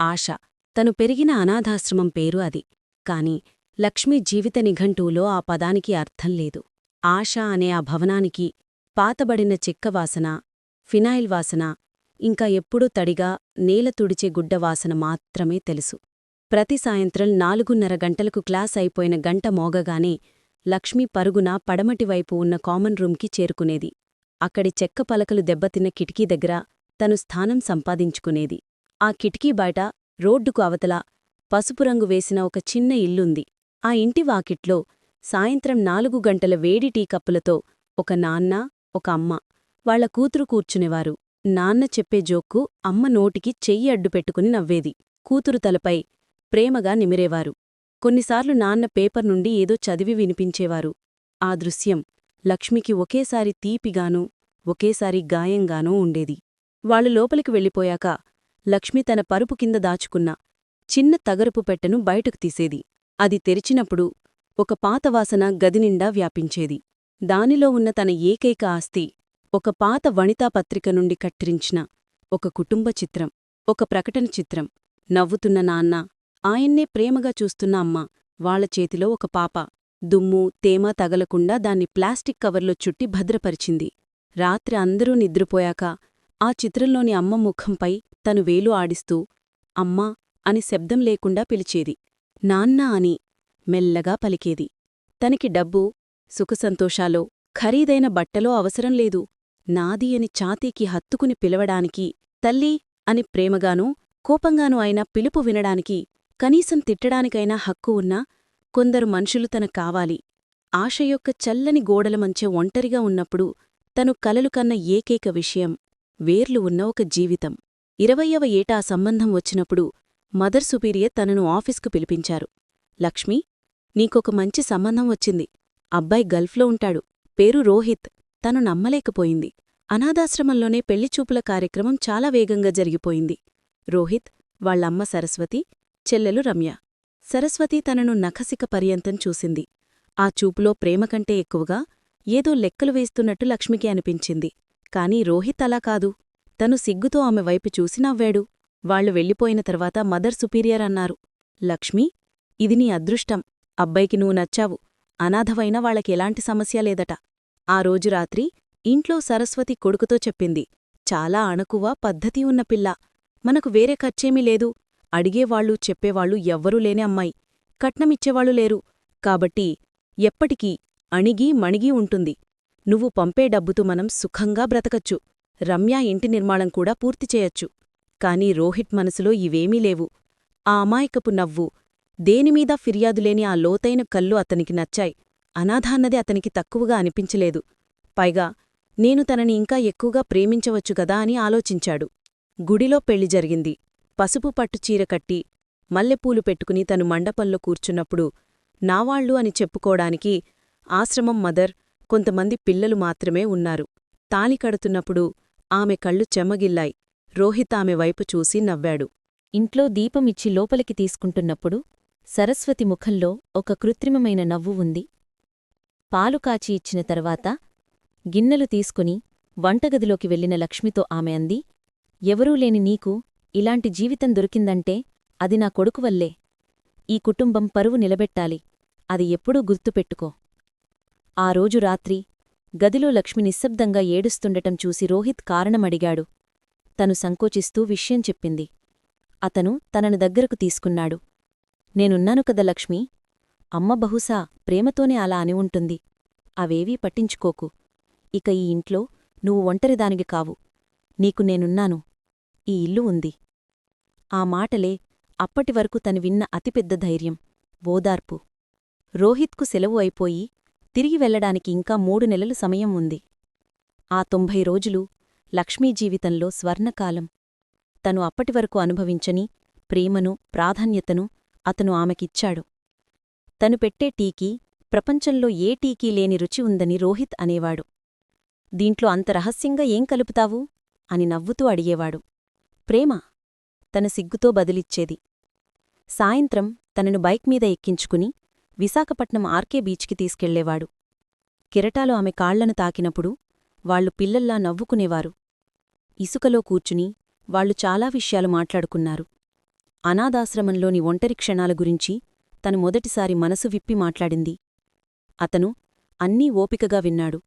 ఆశ. తను పెరిగిన అనాథాశ్రమం పేరు అది. కాని లక్ష్మి జీవిత నిఘంటువులో ఆ పదానికి అర్థం లేదు. ఆశ అనే ఆ భవనానికి పాతబడిన చెక్కవాసన, ఫినాయిల్ వాసన, ఇంకా ఎప్పుడూ తడిగా నేల తుడిచే గుడ్డవాసన మాత్రమే తెలుసు. ప్రతి సాయంత్రం 4:30 గంటలకు క్లాస్ అయిపోయిన గంట మోగగానే లక్ష్మి పరుగున పడమటివైపు ఉన్న కామన్ రూంకి చేరుకునేది. అక్కడి చెక్క పలకలు దెబ్బతిన్న కిటికీ దగ్గర తను స్థానం సంపాదించుకునేది. ఆ కిటికీ బయట రోడ్డుకు అవతల పసుపురంగు వేసిన ఒక చిన్న ఇల్లుంది. ఆ ఇంటి వాకిట్లో సాయంత్రం 4 గంటల వేడి టీ కప్పులతో ఒక నాన్న, ఒక అమ్మ, వాళ్ల కూతురు కూర్చునేవారు. నాన్న చెప్పే జోక్కు అమ్మ నోటికి చెయ్యి అడ్డుపెట్టుకుని నవ్వేది. కూతురు తలపై ప్రేమగా నిమిరేవారు. కొన్నిసార్లు నాన్న పేపర్ నుండి ఏదో చదివి వినిపించేవారు. ఆ దృశ్యం లక్ష్మికి ఒకేసారి తీపిగానూ, ఒకేసారి గాయంగానూ ఉండేది. వాళ్లు లోపలికి వెళ్ళిపోయాక లక్ష్మి తన పరుపు కింద దాచుకున్న చిన్న తగరపు పెట్టెను బయటకు తీసేది. అది తెరిచినప్పుడు ఒక పాతవాసన గదినిండా వ్యాపించేది. దానిలో ఉన్న తన ఏకైక ఆస్తి ఒక పాత వనితాపత్రిక నుండి కత్తిరించిన ఒక కుటుంబ చిత్రం, ఒక ప్రకటన చిత్రం. నవ్వుతున్న నాన్న, ఆయన్నే ప్రేమగా చూస్తున్న అమ్మ, వాళ్ల చేతిలో ఒక పాప. దుమ్ము, తేమ తగలకుండా దాన్ని ప్లాస్టిక్ కవర్లో చుట్టి భద్రపరిచింది. రాత్రి అందరూ నిద్రపోయాక ఆ చిత్రంలోని అమ్మ ముఖంపై తను వేలు ఆడిస్తూ అమ్మా అని శబ్దం లేకుండా పిలిచేది. నాన్నా అని మెల్లగా పలికేది. తనకి డబ్బు, సుఖసంతోషాలో, ఖరీదైన బట్టలో అవసరం లేదు. నాది అని ఛాతీకి హత్తుకుని పిలవడానికి, తల్లీ అని ప్రేమగానూ, కోపంగానూ అయినా పిలుపు వినడానికి, కనీసం తిట్టడానికైనా హక్కు ఉన్నా కొందరు మనుషులు తనకు కావాలి. ఆశ యొక్క చల్లని గోడల మధ్య ఒంటరిగా ఉన్నప్పుడు తను కలలు కన్న ఏకైక విషయం వేర్లు ఉన్న ఒక జీవితం. 20వ ఏట ఆ సంబంధం వచ్చినప్పుడు మదర్ సుపీరియర్ తనను ఆఫీస్కు పిలిపించారు. లక్ష్మీ, నీకొక మంచి సంబంధం వచ్చింది. అబ్బాయి గల్ఫ్లో ఉంటాడు. పేరు రోహిత్. తను నమ్మలేకపోయింది. అనాథాశ్రమంలోనే పెళ్లిచూపుల కార్యక్రమం చాలా వేగంగా జరిగిపోయింది. రోహిత్, వాళ్లమ్మ సరస్వతి, చెల్లెలు రమ్య. సరస్వతి తనను నఖశిఖ పర్యంతం చూసింది. ఆ చూపులో ప్రేమకంటే ఎక్కువగా ఏదో లెక్కలు వేస్తున్నట్టు లక్ష్మికి అనిపించింది. కాని రోహిత్ అలా కాదు. తను సిగ్గుతో ఆమె వైపు చూసి నవ్వాడు. వాళ్లు వెళ్ళిపోయిన తర్వాత మదర్ సుపీరియర్ అన్నారు, లక్ష్మీ, ఇది నీ అదృష్టం. అబ్బాయికి నువ్వు నచ్చావు. అనాథవైన వాళ్ళకెలాంటి సమస్య లేదట. ఆ రోజు రాత్రి ఇంట్లో సరస్వతి కొడుకుతో చెప్పింది, చాలా అణకువ, పద్ధతి ఉన్న పిల్ల. మనకు వేరే ఖర్చేమీ లేదు. అడిగేవాళ్లు, చెప్పేవాళ్లు ఎవ్వరూ లేని అమ్మాయి. కట్నమిచ్చేవాళ్లు లేరు. కాబట్టి ఎప్పటికీ అణిగి మణిగి ఉంటుంది. నువ్వు పంపే డబ్బుతో మనం సుఖంగా బ్రతకచ్చు. రమ్య ఇంటి నిర్మాణం కూడా పూర్తి చేయొచ్చు. కాని రోహిత్ మనసులో ఇవేమీ లేవు. ఆ అమాయకపు నవ్వు, దేనిమీదా ఫిర్యాదులేని ఆ లోతైన కళ్ళు అతనికి నచ్చాయి. అనాథ అన్నది అతనికి తక్కువగా అనిపించలేదు. పైగా నేను తనని ఇంకా ఎక్కువగా ప్రేమించవచ్చు గదా అని ఆలోచించాడు. గుడిలో పెళ్లి జరిగింది. పసుపు పట్టుచీర కట్టి, మల్లెపూలు పెట్టుకుని తను మండపంలో కూర్చున్నప్పుడు నావాళ్లు అని చెప్పుకోడానికి ఆశ్రమం మదర్, కొంతమంది పిల్లలు మాత్రమే ఉన్నారు. తాళి కడుతున్నప్పుడు ఆమె కళ్ళు చెమ్మగిల్లాయి. రోహిత్ ఆమె వైపు చూసి నవ్వాడు. ఇంట్లో దీపమిచ్చి లోపలికి తీసుకుంటున్నప్పుడు సరస్వతి ముఖంలో ఒక కృత్రిమమైన నవ్వు ఉంది. పాలు కాచి ఇచ్చిన తర్వాత గిన్నెలు తీసుకుని వంటగదిలోకి వెళ్లిన లక్ష్మితో ఆమె అంది, ఎవరూ లేని నీకు ఇలాంటి జీవితం దొరికిందంటే అది నా కొడుకువల్లే. ఈ కుటుంబం పరువు నిలబెట్టాలి. అది ఎప్పుడూ గుర్తుపెట్టుకో. ఆ రోజు రాత్రి గదిలో లక్ష్మి నిశ్శబ్దంగా ఏడుస్తుండటం చూసి రోహిత్ కారణమడిగాడు. తను సంకోచిస్తూ విషయం చెప్పింది. అతను తనను దగ్గరకు తీసుకున్నాడు. నేనున్నాను కదా లక్ష్మీ. అమ్మ బహుశా ప్రేమతోనే అలా అని ఉంటుంది. అవేవీ పట్టించుకోకు. ఇక ఈ ఇంట్లో నువ్వు ఒంటరిదానివి కావు. నీకు నేనున్నాను. ఈ ఇల్లు ఉంది. ఆ మాటలే అప్పటివరకు తను విన్న అతిపెద్ద ధైర్యం, ఓదార్పు. రోహిత్కు సెలవు అయిపోయి తిరిగి వెళ్లడానికి ఇంకా 3 నెలలు సమయం ఉంది. ఆ 90 రోజులు లక్ష్మీ జీవితంలో స్వర్ణకాలం. తను అప్పటివరకు అనుభవించని ప్రేమను, ప్రాధాన్యతను అతను ఆమెకిచ్చాడు. తను పెట్టే టీకి ప్రపంచంలో ఏ టీకీ లేని రుచి ఉందని రోహిత్ అనేవాడు. దీంట్లో అంత రహస్యంగా ఏం కలుపుతావు అని నవ్వుతూ అడిగేవాడు. ప్రేమ, తన సిగ్గుతో బదిలిచ్చేది. సాయంత్రం తనను బైక్ మీద ఎక్కించుకుని విశాఖపట్నం ఆర్కే బీచ్కి తీసుకెళ్లేవాడు. కెరటాలు ఆమె కాళ్లను తాకినప్పుడు వాళ్లు పిల్లల్లా నవ్వుకునేవారు. ఇసుకలో కూర్చుని వాళ్లు చాలా విషయాలు మాట్లాడుకున్నారు. అనాథాశ్రమంలోని ఒంటరి క్షణాల గురించి తను మొదటిసారి మనసు విప్పి మాట్లాడింది. అతను అన్నీ ఓపికగా విన్నాడు.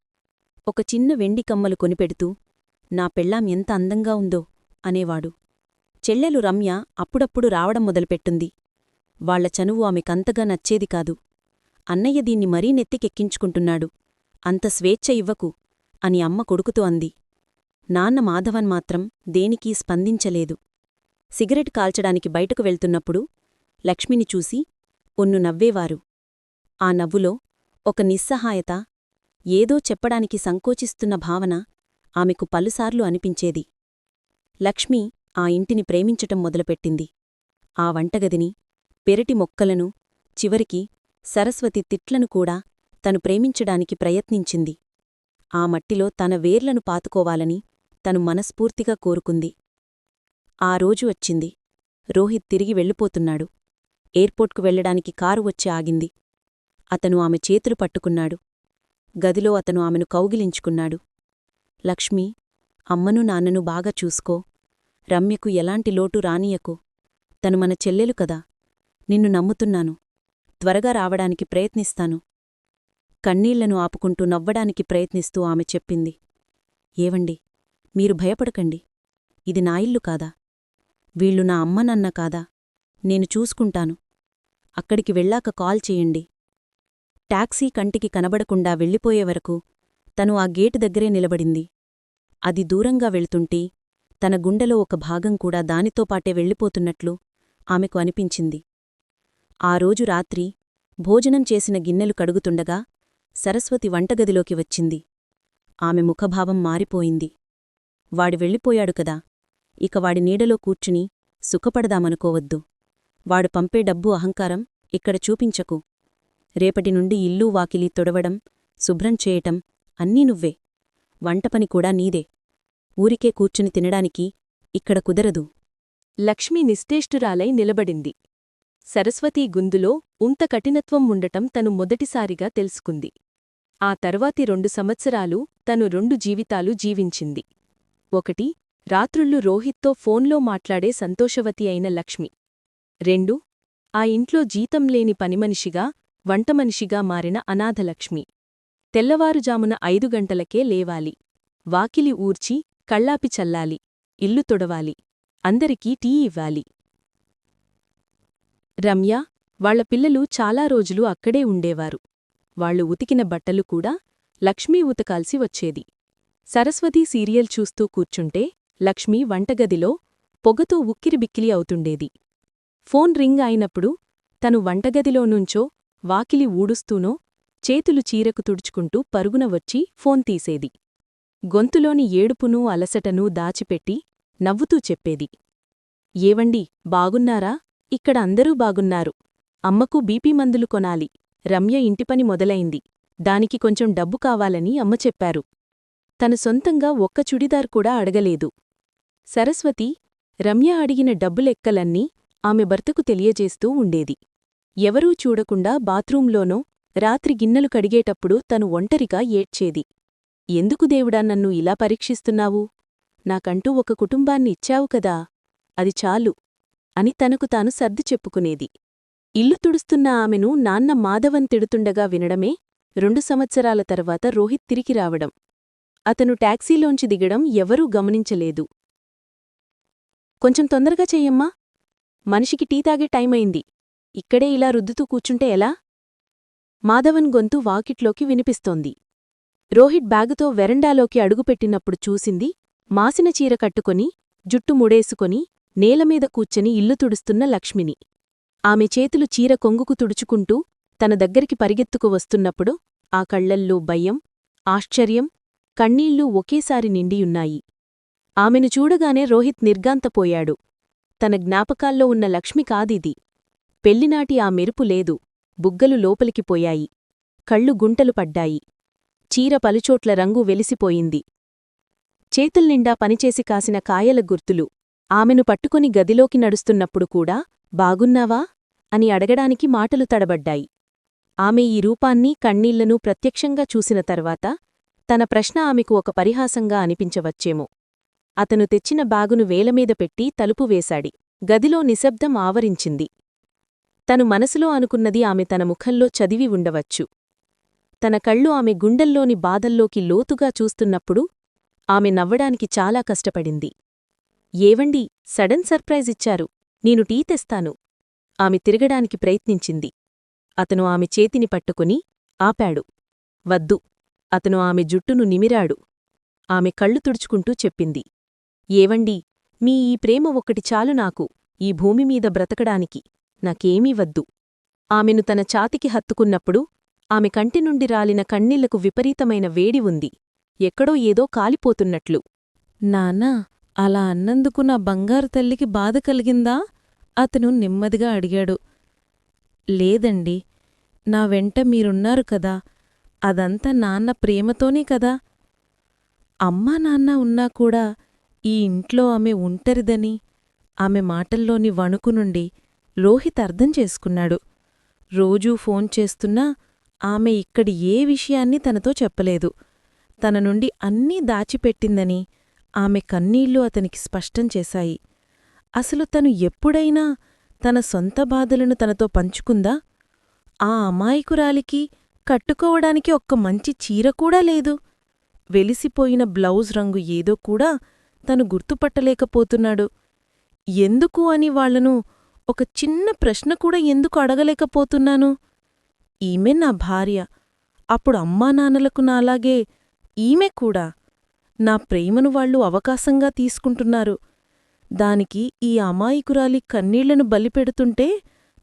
ఒక చిన్న వెండి కమ్మలు కొనిపెడుతూ, నా పెళ్ళాం ఎంత అందంగా ఉందో అనేవాడు. చెల్లెలు రమ్య అప్పుడప్పుడు రావడం మొదలుపెట్టుంది. వాళ్ల చనువు ఆమెకంతగా నచ్చేది కాదు. అన్నయ్య దీన్ని మరీ నెత్తికెక్కించుకుంటున్నాడు, అంత స్వేచ్ఛ ఇవ్వకు అని అమ్మ కొడుకుతో అంది. నాన్న మాధవన్ మాత్రం దేనికీ స్పందించలేదు. సిగరెట్ కాల్చడానికి బయటకు వెళ్తున్నప్పుడు లక్ష్మిని చూసి ఒన్ను నవ్వేవారు. ఆ నవ్వులో ఒక నిస్సహాయత, ఏదో చెప్పడానికి సంకోచిస్తున్న భావన ఆమెకు పలుసార్లు అనిపించేది. లక్ష్మి ఆ ఇంటిని ప్రేమించటం మొదలుపెట్టింది. ఆ వంటగదిని, పెరటి మొక్కలను, చివరికి సరస్వతి తిట్లను కూడా తను ప్రేమించడానికి ప్రయత్నించింది. ఆ మట్టిలో తన వేర్లను పాతుకోవాలని తను మనస్ఫూర్తిగా కోరుకుంది. ఆ రోజు వచ్చింది. రోహిత్ తిరిగి వెళ్ళిపోతున్నాడు. ఎయిర్పోర్ట్కు వెళ్లడానికి కారు వచ్చి ఆగింది. అతను ఆమె చేతులు పట్టుకున్నాడు. గదిలో అతను ఆమెను కౌగిలించుకున్నాడు. లక్ష్మీ, అమ్మను నాన్నను బాగా చూసుకో. రమ్యకు ఎలాంటి లోటు రానియకు. తను మన చెల్లెలు కదా. నిన్ను నమ్ముతున్నాను. త్వరగా రావడానికి ప్రయత్నిస్తాను. కన్నీళ్లను ఆపుకుంటూ నవ్వడానికి ప్రయత్నిస్తూ ఆమె చెప్పింది. ఏవండి, మీరు భయపడకండి. ఇది నా ఇల్లు కాదా? వీళ్ళు నా అమ్మనన్న కాదా? నేను చూసుకుంటాను. అక్కడికి వెళ్ళాక కాల్ చెయ్యండి. టాక్సీ కంటికి కనబడకుండా వెళ్ళిపోయేవరకు తను ఆ గేటు దగ్గరే నిలబడింది. అది దూరంగా వెళ్తుంటే తన గుండెలో ఒక భాగం కూడా దానితోపాటే వెళ్ళిపోతున్నట్లు ఆమెకు అనిపించింది. ఆ రోజు రాత్రి భోజనం చేసిన గిన్నెలు కడుగుతుండగా సరస్వతి వంటగదిలోకి వచ్చింది. ఆమె ముఖభావం మారిపోయింది. వాడి వెళ్ళిపోయాడు కదా, ఇక వాడి నీడలో కూర్చుని సుఖపడదామనుకోవద్దు. వాడు పంపే డబ్బు అహంకారం ఇక్కడ చూపించకు. రేపటి నుండి ఇల్లూ వాకిలి తొడవడం, శుభ్రం చేయటం అన్నీ నువ్వే. వంటపని కూడా నీదే. ఊరికే కూర్చుని తినడానికి ఇక్కడ కుదరదు. లక్ష్మి నిశ్చేష్టురాలై నిలబడింది. సరస్వతీ గుందులో ఉంత కఠినత్వం ఉండటం తను మొదటిసారిగా తెలుసుకుంది. ఆ తర్వాతి 2 సంవత్సరాలు తను 2 జీవితాలు జీవించింది. ఒకటి, రాత్రుళ్ళు రోహిత్తో ఫోన్లో మాట్లాడే సంతోషవతి అయిన లక్ష్మి. 2, ఆ ఇంట్లో జీతంలేని పనిమనిషిగా, వంటమనిషిగా మారిన అనాథలక్ష్మి. తెల్లవారుజామున 5 గంటలకే లేవాలి. వాకిలి ఊర్చి, కళ్ళాపి చల్లాలి, ఇల్లు తొడవాలి, అందరికీ టీ ఇవ్వాలి. రమ్య, వాళ్ల పిల్లలు చాలా రోజులు అక్కడే ఉండేవారు. వాళ్లు ఉతికిన బట్టలు కూడా లక్ష్మీ ఉతకాల్సి వచ్చేది. సరస్వతి సీరియల్ చూస్తూ కూర్చుంటే లక్ష్మి వంటగదిలో పొగతో ఉక్కిరిబిక్కిలి అవుతుండేది. ఫోన్ రింగ్ అయినప్పుడు తను వంటగదిలోనుంచో వాకిలి ఊడుస్తూనో చేతులు చీరకు తుడుచుకుంటూ పరుగున వచ్చి ఫోన్ తీసేది. గొంతులోని ఏడుపునూ అలసటనూ దాచిపెట్టి నవ్వుతూ చెప్పేది. ఏవండి, బాగున్నారా? ఇక్కడ అందరూ బాగున్నారు. అమ్మకు బీపీ మందులు కొనాలి. రమ్య ఇంటిపని మొదలైంది. దానికి కొంచెం డబ్బు కావాలని అమ్మ చెప్పారు. తను సొంతంగా ఒక్క చుడిదార్ కూడా అడగలేదు. సరస్వతి రమ్య అడిగిన డబ్బులెక్కలన్నీ ఆమె భర్తకు తెలియజేస్తూ ఉండేది. ఎవరూ చూడకుండా బాత్రూంలోనో రాత్రి గిన్నెలు కడిగేటప్పుడు తను ఒంటరిగా ఏడ్చేది. ఎందుకు దేవుడా నన్ను ఇలా పరీక్షిస్తున్నావు? నాకంటూ ఒక కుటుంబాన్ని ఇచ్చావు కదా, అది చాలు అని తనకు తాను సర్ది చెప్పుకునేది. ఇల్లు తుడుస్తున్న ఆమెను నాన్న మాధవన్ తిడుతుండగా వినడమే 2 సంవత్సరాల తర్వాత రోహిత్ తిరిగి రావడం. అతను టాక్సీలోంచి దిగడం ఎవరూ గమనించలేదు. కొంచెం తొందరగా చెయ్యమ్మా, మనిషికి టీ తాగే టైమైంది. ఇక్కడే ఇలా రుద్దుతూ కూర్చుంటే ఎలా? మాధవన్ గొంతు వాకిట్లోకి వినిపిస్తోంది. రోహిత్ బ్యాగుతో వెరండాలోకి అడుగుపెట్టినప్పుడు చూసింది మాసిన చీర కట్టుకొని, జుట్టు ముడేసుకొని, నేలమీద కూర్చొని ఇల్లు తుడుస్తున్న లక్ష్మిని. ఆమె చేతులు చీర కొంగుకు తుడుచుకుంటూ తన దగ్గరికి పరిగెత్తుకు వస్తున్నప్పుడు ఆ కళ్లల్లో భయం, ఆశ్చర్యం, కన్నీళ్లూ ఒకేసారి నిండియున్నాయి. ఆమెను చూడగానే రోహిత్ నిర్గాంతపోయాడు. తన జ్ఞాపకాల్లో ఉన్న లక్ష్మి కాదిది. పెళ్లినాటి ఆ మెరుపు లేదు. బుగ్గలు లోపలికి పోయాయి. కళ్ళు గుంటలు పడ్డాయి. చీర పలుచోట్ల రంగు వెలిసిపోయింది. చేతుల్నిండా పనిచేసి కాసిన కాయల గుర్తులు. ఆమెను పట్టుకొని గదిలోకి నడుస్తున్నప్పుడు కూడా బాగున్నావా అని అడగడానికి మాటలు తడబడ్డాయి. ఆమె ఈ రూపాన్నీ కన్నీళ్లనూ ప్రత్యక్షంగా చూసిన తర్వాత తన ప్రశ్న ఆమెకు ఒక పరిహాసంగా అనిపించవచ్చేమో. అతను తెచ్చిన బ్యాగును వేలమీద పెట్టి తలుపు వేశాడి. గదిలో నిశ్శబ్దం ఆవరించింది. తను మనసులో అనుకున్నది ఆమె తన ముఖంలో చదివి ఉండవచ్చు. తన కళ్ళు ఆమె గుండెల్లోని బాధల్లోకి లోతుగా చూస్తున్నప్పుడు ఆమె నవ్వడానికి చాలా కష్టపడింది. ఏవండి, సడన్ సర్ప్రైజ్ ఇచ్చారు, నేను టీ తెస్తాను. ఆమె తిరగడానికి ప్రయత్నించింది. అతను ఆమె చేతిని పట్టుకుని ఆపాడు. వద్దు. అతను ఆమె జుట్టును నిమిరాడు. ఆమె కళ్ళు తుడుచుకుంటూ చెప్పింది, ఏవండి, మీ ఈ ప్రేమ ఒక్కటి చాలు నాకు ఈ భూమిమీద బ్రతకడానికి, నాకేమీ వద్దు. ఆమెను తన ఛాతికి హత్తుకున్నప్పుడు ఆమె కంటి నుండి రాలిన కన్నీళ్లకు విపరీతమైన వేడి ఉంది, ఎక్కడో ఏదో కాలిపోతున్నట్లు. నాన్నా, అలా అన్నందుకు నా బంగారు తల్లికి బాధ కలిగిందా? అతను నెమ్మదిగా అడిగాడు. లేదండి, నా వెంట మీరున్నారు కదా, అదంతా నాన్న ప్రేమతోనే కదా. అమ్మా నాన్న ఉన్నా కూడా ఈ ఇంట్లో ఆమె ఒంటరిదని ఆమె మాటల్లోని వణుకు నుండి రోహిత్ అర్థం చేసుకున్నాడు. రోజూ ఫోన్ చేస్తున్నా ఆమె ఇక్కడి ఏ విషయాన్ని తనతో చెప్పలేదు. తన నుండి అన్నీ దాచిపెట్టిందని ఆమె కన్నీళ్లు అతనికి స్పష్టం చేశాయి. అసలు తను ఎప్పుడైనా తన సొంత బాధలను తనతో పంచుకుందా? ఆ అమాయకురాలికి కట్టుకోవడానికి ఒక్క మంచి చీర కూడా లేదు. వెలిసిపోయిన బ్లౌజ్ రంగు ఏదో కూడా తను గుర్తుపట్టలేకపోతున్నాడు. ఎందుకు అని వాళ్లను ఒక చిన్న ప్రశ్న కూడా ఎందుకు అడగలేకపోతున్నాను? ఈమె నా భార్య, అప్పుడు అమ్మానాన్నలకు నాలాగే ఈమె కూడా. నా ప్రేమను వాళ్లు అవకాశంగా తీసుకుంటున్నారు. దానికి ఈ అమాయకురాలి కన్నీళ్లను బలిపెడుతుంటే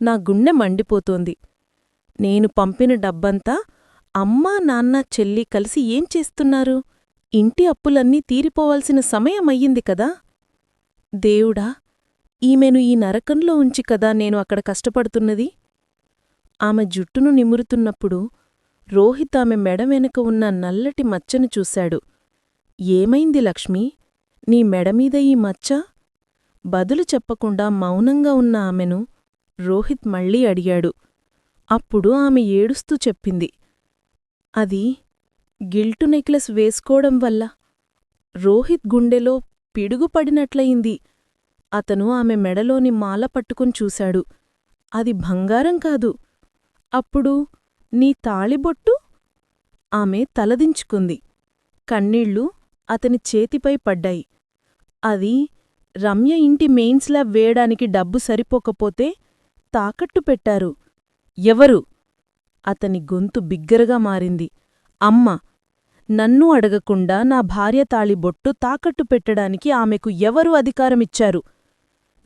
నా గుండె మండిపోతోంది. నేను పంపిన డబ్బంతా అమ్మా నాన్న చెల్లి కలిసి ఏం చేస్తున్నారు? ఇంటి అప్పులన్నీ తీరిపోవాల్సిన సమయమయ్యింది కదా. దేవుడా, ఈమెను ఈ నరకంలో ఉంచి కదా నేను అక్కడ కష్టపడుతున్నది. ఆమె జుట్టును నిమురుతున్నప్పుడు రోహిత్ ఆమె మెడ వెనుక ఉన్న నల్లటి మచ్చను చూశాడు. ఏమైంది లక్ష్మీ, నీ మెడమీద ఈ మచ్చ? బదులు చెప్పకుండా మౌనంగా ఉన్న ఆమెను రోహిత్ మళ్ళీ అడిగాడు. అప్పుడు ఆమె ఏడుస్తూ చెప్పింది, అది గిల్టు నెక్లెస్ వేసుకోవడం వల్ల. రోహిత్ గుండెలో పిడుగుపడినట్లయింది. అతను ఆమె మెడలోని మాల పట్టుకుని చూశాడు. అది బంగారం కాదు. అప్పుడు నీ తాళిబొట్టు? ఆమె తలదించుకుంది. కన్నీళ్లు అతని చేతిపై పడ్డాయి. అది రమ్య ఇంటి మెయిన్ స్లాబ్ వేయడానికి డబ్బు సరిపోకపోతే తాకట్టు పెట్టారు. ఎవరు? అతని గొంతు బిగ్గరగా మారింది. అమ్మ. నన్ను అడగకుండా నా భార్య తాళిబొట్టు తాకట్టు పెట్టడానికి ఆమెకు ఎవరు అధికారమిచ్చారు?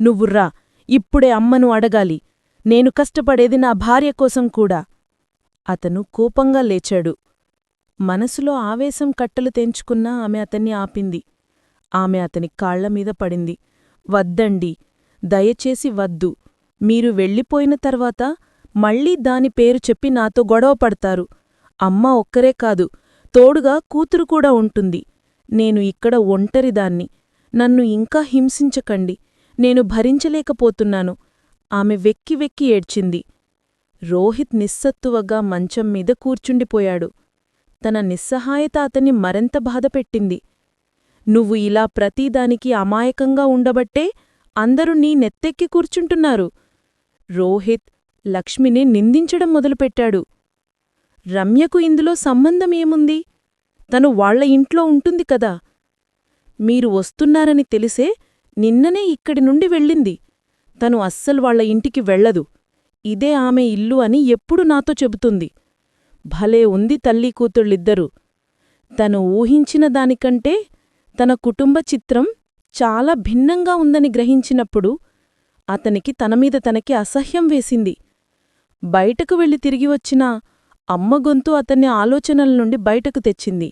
నువ్వుర్రా, ఇప్పుడే అమ్మను అడగాలి. నేను కష్టపడేది నా భార్య కోసం కూడా. అతను కోపంగా లేచాడు. మనసులో ఆవేశం కట్టలు తెంచుకున్నా ఆమె అతన్ని ఆపింది. ఆమె అతని కాళ్లమీద పడింది. వద్దండి, దయచేసి వద్దు. మీరు వెళ్ళిపోయిన తర్వాత మళ్ళీ దాని పేరు చెప్పి నాతో గొడవ పడతారు. అమ్మ ఒక్కరే కాదు, తోడుగా కూతురు కూడా ఉంటుంది. నేను ఇక్కడ ఒంటరిదాన్ని. నన్ను ఇంకా హింసించకండి. నేను భరించలేకపోతున్నాను. ఆమె వెక్కి వెక్కి ఏడ్చింది. రోహిత్ నిస్సత్తువగా మంచం మీద కూర్చుండిపోయాడు. తన నిస్సహాయత అతన్ని మరింత బాధపెట్టింది. నువ్వు ఇలా ప్రతిదానికి అమాయకంగా ఉండబట్టే అందరూ నీ నెత్తెక్కి కూర్చుంటున్నారు. రోహిత్ లక్ష్మిని నిందించడం మొదలుపెట్టాడు. రమ్యకు ఇందులో సంబంధమేముంది? తను వాళ్ల ఇంట్లో ఉంటుంది కదా. మీరు వస్తున్నారని తెలిసే నిన్ననే ఇక్కడి నుండి వెళ్ళింది. తను అస్సలు వాళ్ల ఇంటికి వెళ్లదు. ఇదే ఆమె ఇల్లు అని ఎప్పుడు నాతో చెబుతుంది. భలే ఉంది తల్లీ కూతుళ్ళిద్దరూ. తను ఊహించిన దానికంటే తన కుటుంబ చిత్రం చాలా భిన్నంగా ఉందని గ్రహించినప్పుడు అతనికి తనమీద తనకి అసహ్యం వేసింది. బయటకు వెళ్లి తిరిగి వచ్చినా అమ్మ గొంతు అతన్ని ఆలోచనల నుండి బయటకు తెచ్చింది.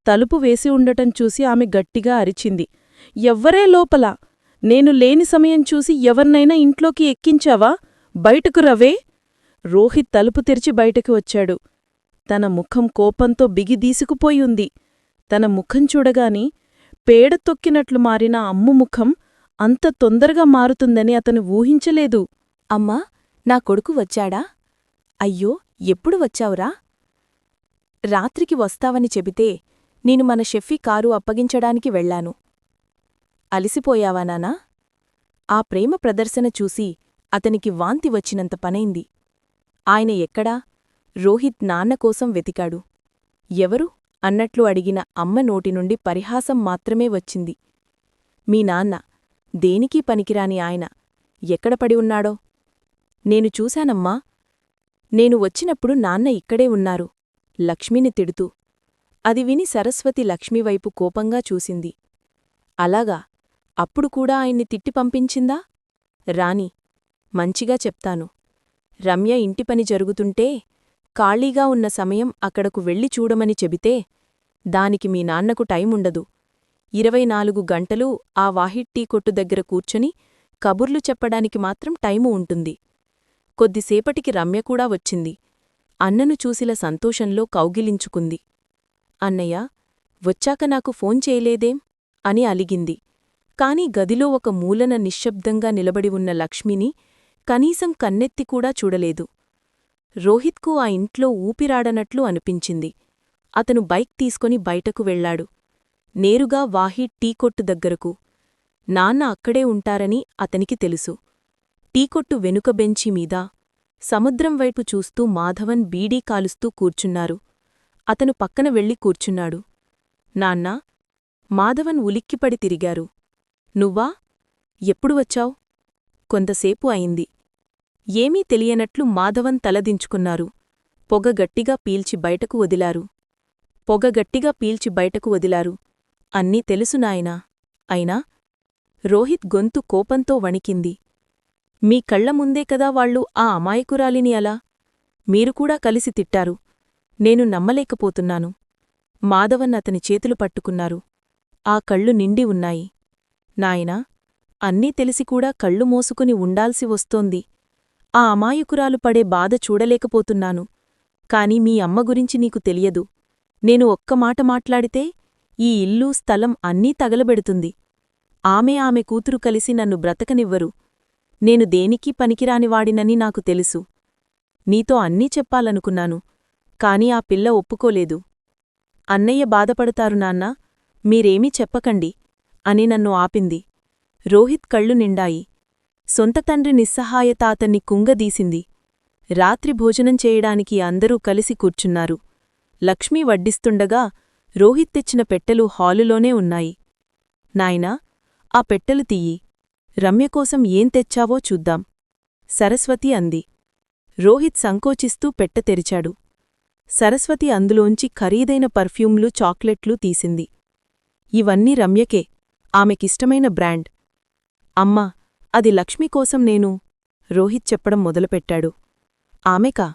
తలుపు వేసి ఉండటం చూసి ఆమె గట్టిగా అరిచింది. ఎవ్వరే లోపల? నేను లేని సమయం చూసి ఎవర్నైనా ఇంట్లోకి ఎక్కించావా? బయటకు రవే! రోహిత్ తలుపు తెరిచి బయటకు వచ్చాడు. తన ముఖం కోపంతో బిగిదీసుకుపోయుంది. తన ముఖం చూడగాని పేడ తొక్కినట్లు మారిన అమ్ము ముఖం అంత తొందరగా మారుతుందని అతను ఊహించలేదు. అమ్మా, నా కొడుకు వచ్చాడా? అయ్యో, ఎప్పుడు వచ్చావురా? రాత్రికి వస్తావని చెబితే నేను మన షెఫీ కారు అప్పగించడానికి వెళ్లాను. అలిసిపోయావా నానా? ఆ ప్రేమ ప్రదర్శన చూసి అతనికి వాంతి వచ్చినంత పనైంది. ఆయన ఎక్కడా? రోహిత్ నాన్న కోసం వెతికాడు. ఎవరు అన్నట్లు అడిగిన అమ్మ నోటినుండి పరిహాసం మాత్రమే వచ్చింది. మీ నాన్న, దేనికీ పనికిరాని ఆయన, ఎక్కడ పడి ఉన్నాడో? నేను చూశానమ్మా. నేను వచ్చినప్పుడు నాన్న ఇక్కడే ఉన్నారు, లక్ష్మిని తిడుతూ. అది విని సరస్వతి లక్ష్మివైపు కోపంగా చూసింది. అలాగా, అప్పుడు కూడా ఆయన్ని తిట్టి పంపించిందా? రాని, మంచిగా చెప్తాను. రమ్య ఇంటిపని జరుగుతుంటే ఖాళీగా ఉన్న సమయం అక్కడకు వెళ్ళి చూడమని చెబితే దానికి మీ నాన్నకు టైముండదు. 24 గంటలూ ఆ వాహిడ్ టీ కొట్టు దగ్గర కూర్చొని కబుర్లు చెప్పడానికి మాత్రం టైము ఉంటుంది. కొద్దిసేపటికి రమ్య కూడా వచ్చింది. అన్నను చూసిల సంతోషంలో కౌగిలించుకుంది. అన్నయ్య, వచ్చాక నాకు ఫోన్ చేయలేదేం అని అలిగింది. కాని గదిలో ఒక మూలన నిశ్శబ్దంగా నిలబడి ఉన్న లక్ష్మిని కనీసం కన్నెత్తికూడా చూడలేదు. రోహిత్కు ఆ ఇంట్లో ఊపిరాడనట్లు అనిపించింది. అతను బైక్ తీసుకొని బయటకు వెళ్లాడు. నేరుగా వాహిడ్ టీ కొట్టు దగ్గరకు. నాన్న అక్కడే ఉంటారని అతనికి తెలుసు. టీకొట్టు వెనుక బెంచి మీద సముద్రం వైపు చూస్తూ మాధవన్ బీడీ కాలుస్తూ కూర్చున్నారు. అతను పక్కన వెళ్లి కూర్చున్నాడు. నాన్నా? మాధవన్ ఉలిక్కిపడి తిరిగారు. నువ్వా? ఎప్పుడు వచ్చావ్? కొంతసేపు అయింది. ఏమీ తెలియనట్లు మాధవన్ తలదించుకున్నారు. పొగ గట్టిగా పీల్చి బయటకు వదిలారు. అన్నీ తెలుసు నాయనా. అయినా? రోహిత్ గొంతు కోపంతో వణికింది. మీ కళ్లముందే కదా వాళ్ళు ఆ అమాయకురాలిని అలా? మీరుకూడా కలిసి తిట్టారు. నేను నమ్మలేకపోతున్నాను. మాధవన్ అతని చేతులు పట్టుకున్నారు. ఆ కళ్ళు నిండి ఉన్నాయి. నాయనా, అన్నీ తెలిసికూడా కళ్ళు మోసుకుని ఉండాల్సి వస్తోంది. ఆ అమాయకురాలు పడే బాధ చూడలేకపోతున్నాను. కాని మీ అమ్మ గురించి నీకు తెలియదు. నేను ఒక్క మాట మాట్లాడితే ఈ ఇల్లు, స్థలం అన్నీ తగలబెడుతుంది. ఆమె కూతురు కలిసి నన్ను బ్రతకనివ్వరు. నేను దేనికీ పనికిరానివాడినని నాకు తెలుసు. నీతో అన్నీ చెప్పాలనుకున్నాను. కాని ఆ పిల్ల ఒప్పుకోలేదు. అన్నయ్య బాధపడతారు నాన్నా, మీరేమీ చెప్పకండి అని నన్ను ఆపింది. రోహిత్ కళ్ళు నిండాయి. సొంత తండ్రి నిస్సహాయత అతన్ని కుంగదీసింది. రాత్రి భోజనం చేయడానికి అందరూ కలిసి కూర్చున్నారు. లక్ష్మీ వడ్డిస్తుండగా రోహిత్ తెచ్చిన పెట్టెలు హాలులోనే ఉన్నాయి. నాయనా, ఆ పెట్టెలు తీయి. రమ్యకోసం ఏం తెచ్చావో చూద్దాం సరస్వతి అంది. రోహిత్ సంకోచిస్తూ పెట్టె తెరిచాడు. సరస్వతి అందులోంచి ఖరీదైన పర్ఫ్యూమ్లు, చాక్లెట్లు తీసింది. ఇవన్నీ రమ్యకే, ఆమెకిష్టమైన బ్రాండ్. అమ్మా, అది లక్ష్మికోసం నేను రోహిత్ చెప్పడం మొదలుపెట్టాడు. ఆమెకా?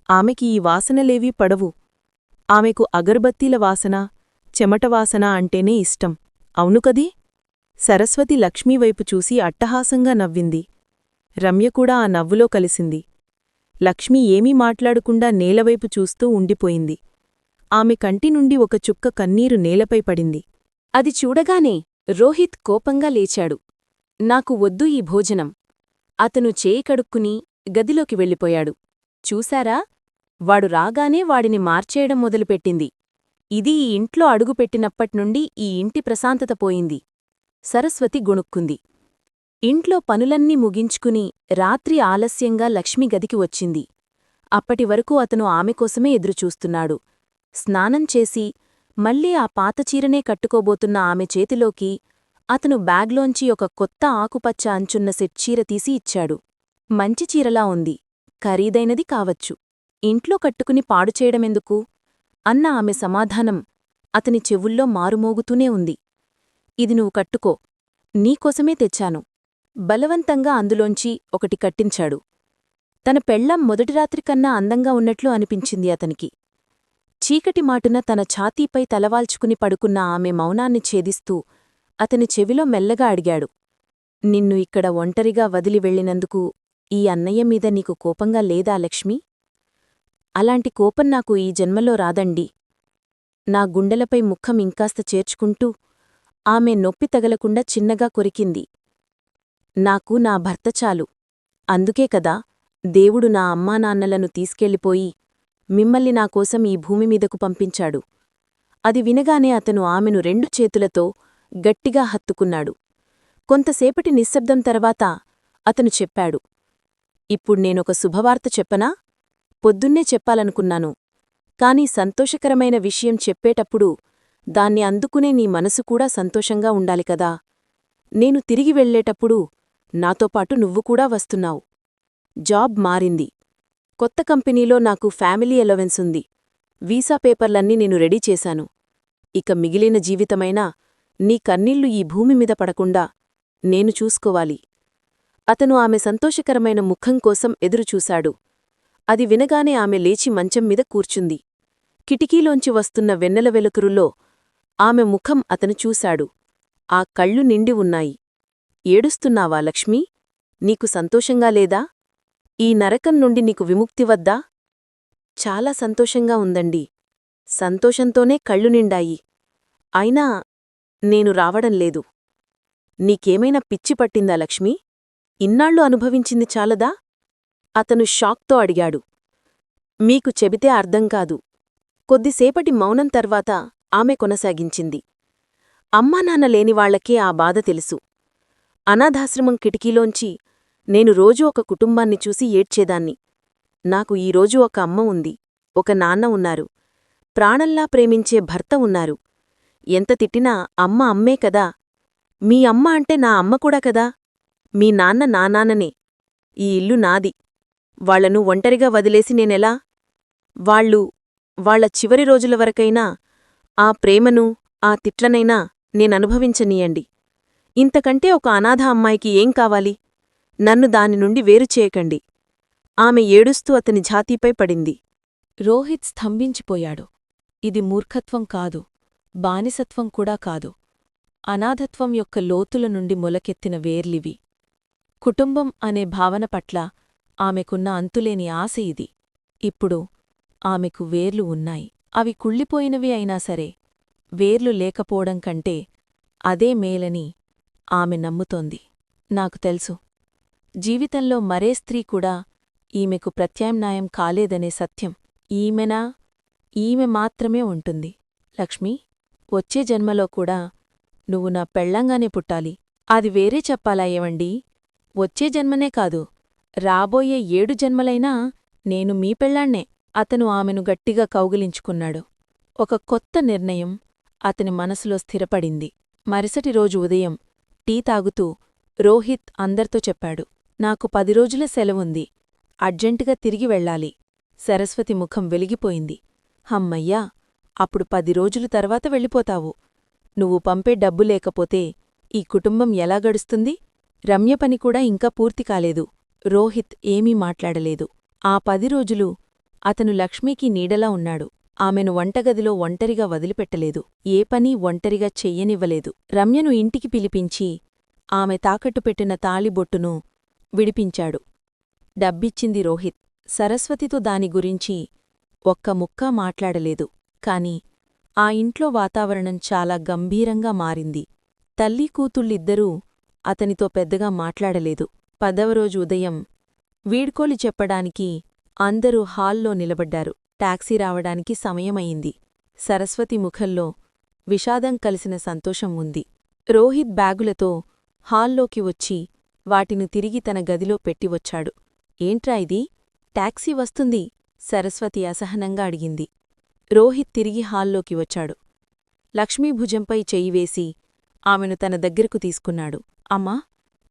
ఆమెకి ఈ వాసనలేవీ పడవు. ఆమెకు అగర్బత్తీల వాసన, చెమటవాసన అంటేనే ఇష్టం. అవునుకదీ? సరస్వతి లక్ష్మీవైపు చూసి అట్టహాసంగా నవ్వింది. రమ్యకూడా ఆ నవ్వులో కలిసింది. లక్ష్మి ఏమీ మాట్లాడకుండా నేలవైపు చూస్తూ ఉండిపోయింది. ఆమె కంటినుండి ఒక చుక్క కన్నీరు నేలపై పడింది. అది చూడగానే రోహిత్ కోపంగా లేచాడు. నాకు వద్దు ఈ భోజనం. అతను చేయి కడుక్కుని గదిలోకి వెళ్ళిపోయాడు. చూశారా? వాడు రాగానే వాడిని మార్చేయడం మొదలుపెట్టింది. ఇది ఈ ఇంట్లో అడుగుపెట్టినప్పట్నుండి ఈ ఇంటి ప్రశాంతత పోయింది. సరస్వతి గొణుక్కుంది. ఇంట్లో పనులన్నీ ముగించుకుని రాత్రి ఆలస్యంగా లక్ష్మి గదికి వచ్చింది. అప్పటివరకు అతను ఆమెకోసమే ఎదురుచూస్తున్నాడు. స్నానం చేసి మళ్ళీ ఆ పాతచీరనే కట్టుకోబోతున్న ఆమె చేతిలోకి అతను బ్యాగ్లోంచి ఒక కొత్త ఆకుపచ్చ అంచున్న సెట్ చీర తీసి ఇచ్చాడు. మంచి చీరలా ఉంది. ఖరీదైనది కావచ్చు. ఇంట్లో కట్టుకుని పాడుచేయడమెందుకు? అన్న ఆమె సమాధానం అతని చెవుల్లో మారుమోగుతూనే ఉంది. ఇది నువ్వు కట్టుకో. నీకోసమే తెచ్చాను. బలవంతంగా అందులోంచి ఒకటి కట్టించాడు. తన పెళ్ళాం మొదటి రాత్రికన్నా అందంగా ఉన్నట్లు అనిపించింది అతనికి. చీకటి మాటున తన ఛాతీపై తలవాల్చుకుని పడుకున్న ఆమె మౌనాన్ని ఛేదిస్తూ అతని చెవిలో మెల్లగా అడిగాడు. నిన్ను ఇక్కడ ఒంటరిగా వదిలి వెళ్ళినందుకు ఈ అన్నయ్య మీద నీకు కోపంగా లేదా లక్ష్మి? అలాంటి కోపం నాకు ఈ జన్మలో రాదండి. నా గుండెలపై ముఖం ఇంకాస్త చేర్చుకుంటూ ఆమె నొప్పి తగలకుండా చిన్నగా కొరికింది. నాకు నా భర్త చాలు. అందుకే కదా దేవుడు నా అమ్మానాన్నలను తీసుకెళ్ళిపోయి మిమ్మల్ని నాకోసం ఈ భూమిమీదకు పంపించాడు. అది వినగానే అతను ఆమెను 2 చేతులతో గట్టిగా హత్తుకున్నాడు. కొంతసేపటి నిశ్శబ్దం తర్వాత అతను చెప్పాడు. ఇప్పుడు నేనొక శుభవార్త చెప్పనా? పొద్దున్నే చెప్పాలనుకున్నాను. కాని సంతోషకరమైన విషయం చెప్పేటప్పుడు దాన్ని అందుకునే నీ మనసు కూడా సంతోషంగా ఉండాలి కదా. నేను తిరిగి వెళ్ళేటప్పుడు నాతోపాటు నువ్వు కూడా వస్తున్నావు. జాబ్ మారింది. కొత్త కంపెనీలో నాకు ఫ్యామిలీ అలవెన్స్ ఉంది. వీసా పేపర్లన్నీ నేను రెడీ చేశాను. ఇక మిగిలిన జీవితమైనా నీ కన్నీళ్లు ఈ భూమిమీద పడకుండా నేను చూసుకోవాలి. అతను ఆమె సంతోషకరమైన ముఖం కోసం ఎదురుచూశాడు. అది వినగానే ఆమె లేచి మంచం మీద కూర్చుంది. కిటికీలోంచి వస్తున్న వెన్నెల వెలుతురులో ఆమె ముఖం అతను చూశాడు. ఆ కళ్ళు నిండి ఉన్నాయి. ఏడుస్తున్నావా లక్ష్మీ? నీకు సంతోషంగా లేదా? ఈ నరకం నుండి నీకు విముక్తి వద్దా? చాలా సంతోషంగా ఉందండి. సంతోషంతోనే కళ్ళు నిండాయి. అయినా నేను రావడం లేదు. నీకేమైనా పిచ్చి పట్టిందా లక్ష్మీ? ఇన్నాళ్ళు అనుభవించింది చాలదా? అతను షాక్తో అడిగాడు. మీకు చెబితే అర్థంకాదు. కొద్దిసేపటి మౌనం తర్వాత ఆమె కొనసాగించింది. అమ్మానాన్న లేనివాళ్లకే ఆ బాధ తెలుసు. అనాథాశ్రమం కిటికీలోంచి నేను రోజూ ఒక కుటుంబాన్ని చూసి ఏడ్చేదాన్ని. నాకు ఈరోజు ఒక అమ్మ ఉంది, ఒక నాన్న ఉన్నారు, ప్రాణంలా ప్రేమించే భర్త ఉన్నారు. ఎంత తిట్టినా అమ్మ అమ్మే కదా. మీ అమ్మ అంటే నా అమ్మ కూడా కదా. మీ నాన్న నా నాన్ననే. ఈ ఇల్లు నాది. వాళ్లను ఒంటరిగా వదిలేసి నేనెలా? వాళ్ల చివరి రోజుల వరకైనా ఆ ప్రేమను, ఆ తిట్లనైనా నేననుభవించనీయండి. ఇంతకంటే ఒక అనాథ అమ్మాయికి ఏం కావాలి? నన్ను దాని నుండి వేరుచేయకండి. ఆమె ఏడుస్తూ అతని ఛాతీపై పడింది. రోహిత్ స్తంభించిపోయాడు. ఇది మూర్ఖత్వం కాదు, బానిసత్వం కూడా కాదు. అనాథత్వం యొక్క లోతుల నుండి మొలకెత్తిన వేర్లివి. కుటుంబం అనే భావన పట్ల ఆమెకున్న అంతులేని ఆశ ఇది. ఇప్పుడు ఆమెకు వేర్లు ఉన్నాయి. అవి కుళ్ళిపోయినవి అయినా సరే, వేర్లు లేకపోవడం కంటే అదే మేలని ఆమె నమ్ముతోంది. నాకు తెలుసు, జీవితంలో మరే స్త్రీ కూడా ఈమెకు ప్రత్యామ్నాయం కాలేదనే సత్యం. ఈమె మాత్రమే ఉంటుంది. లక్ష్మీ, వచ్చే జన్మలో కూడా నువ్వు నా పెళ్ళంగానే పుట్టాలి. అది వేరే చెప్పాలా ఏవండీ? వచ్చే జన్మనే కాదు, రాబోయే 7 జన్మలైనా నేను మీ పెళ్ళాన్నే. అతను ఆమెను గట్టిగా కౌగిలించుకున్నాడు. ఒక కొత్త నిర్ణయం అతని మనసులో స్థిరపడింది. మరుసటి రోజు ఉదయం టీ తాగుతూ రోహిత్ అందర్తో చెప్పాడు. నాకు 10 రోజుల సెలవుంది. అర్జెంటుగా తిరిగి వెళ్ళాలి. సరస్వతి ముఖం వెలిగిపోయింది. హమ్మయ్యా, అప్పుడు 10 రోజుల తర్వాత వెళ్ళిపోతావు. నువ్వు పంపే డబ్బు లేకపోతే ఈ కుటుంబం ఎలా గడుస్తుంది? రమ్య పని కూడా ఇంకా పూర్తి కాలేదు. రోహిత్ ఏమీ మాట్లాడలేదు. ఆ 10 రోజులు అతను లక్ష్మీకి నీడలా ఉన్నాడు. ఆమెను వంటగదిలో ఒంటరిగా వదిలిపెట్టలేదు. ఏ పనీ ఒంటరిగా చెయ్యనివ్వలేదు. రమ్యను ఇంటికి పిలిపించి ఆమె తాకట్టుపెట్టిన తాళిబొట్టును విడిపించాడు. డబ్బిచ్చింది రోహిత్. సరస్వతితో దాని గురించి ఒక్క ముక్క మాట్లాడలేదు. కాని ఆ ఇంట్లో వాతావరణం చాలా గంభీరంగా మారింది. తల్లీ కూతుళ్ళిద్దరూ అతనితో పెద్దగా మాట్లాడలేదు. 10వ రోజు ఉదయం వీడ్కోలి చెప్పడానికి అందరూ హాల్లో నిలబడ్డారు. టాక్సీ రావడానికి సమయమయింది. సరస్వతి ముఖంలో విషాదం కలిసిన సంతోషం ఉంది. రోహిత్ బ్యాగులతో హాల్లోకి వచ్చి వాటిని తిరిగి తన గదిలో పెట్టివచ్చాడు. ఏంట్రా ఇది? టాక్సీ వస్తుంది, సరస్వతి అసహనంగా అడిగింది. రోహిత్ తిరిగి హాల్లోకి వచ్చాడు. లక్ష్మీ భుజంపై చెయ్యివేసి ఆమెను తన దగ్గరకు తీసుకున్నాడు. అమ్మా,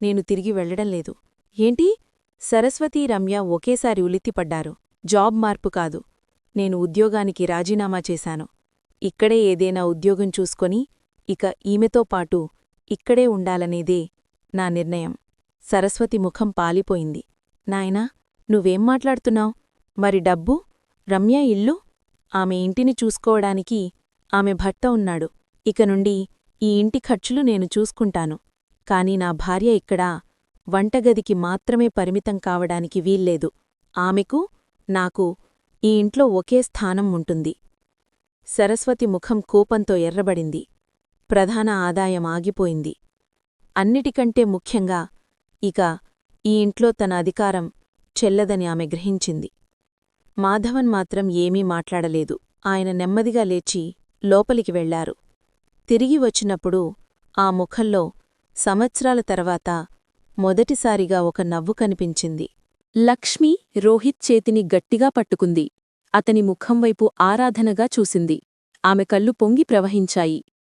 నేను తిరిగి వెళ్లడంలేదు. ఏంటి? సరస్వతీ రమ్య ఒకేసారి ఉలిత్తిపడ్డారు. జాబ్ మార్పు కాదు, నేను ఉద్యోగానికి రాజీనామా చేశాను. ఇక్కడే ఏదైనా ఉద్యోగం చూసుకొని ఇక ఈమెతో పాటు ఇక్కడే ఉండాలనేదే నా నిర్ణయం. సరస్వతి ముఖం పాలిపోయింది. నాయనా, నువ్వేం మాట్లాడుతున్నావ్? మరి డబ్బు? రమ్య ఇల్లు? ఆమె ఇంటిని చూసుకోవడానికి ఆమె భర్త ఉన్నాడు. ఇక నుండి ఈ ఇంటి ఖర్చులు నేను చూసుకుంటాను. కాని నా భార్య ఇక్కడ వంటగదికి మాత్రమే పరిమితం కావడానికి వీల్లేదు. ఆమెకు, నాకు ఈ ఇంట్లో ఒకే స్థానం ఉంటుంది. సరస్వతి ముఖం కోపంతో ఎర్రబడింది. ప్రధాన ఆదాయం ఆగిపోయింది. అన్నిటికంటే ముఖ్యంగా ఇక ఈ ఇంట్లో తన అధికారం చెల్లదని ఆమె గ్రహించింది. మాధవన్ మాత్రం ఏమీ మాట్లాడలేదు. ఆయన నెమ్మదిగా లేచి లోపలికి వెళ్లారు. తిరిగి వచ్చినప్పుడు ఆ ముఖంలో సంవత్సరాల తర్వాత మొదటిసారిగా ఒక నవ్వు కనిపించింది. లక్ష్మి రోహిత్ చేతిని గట్టిగా పట్టుకుంది. అతని ముఖం వైపు ఆరాధనగా చూసింది. ఆమె కళ్ళు పొంగి ప్రవహించాయి.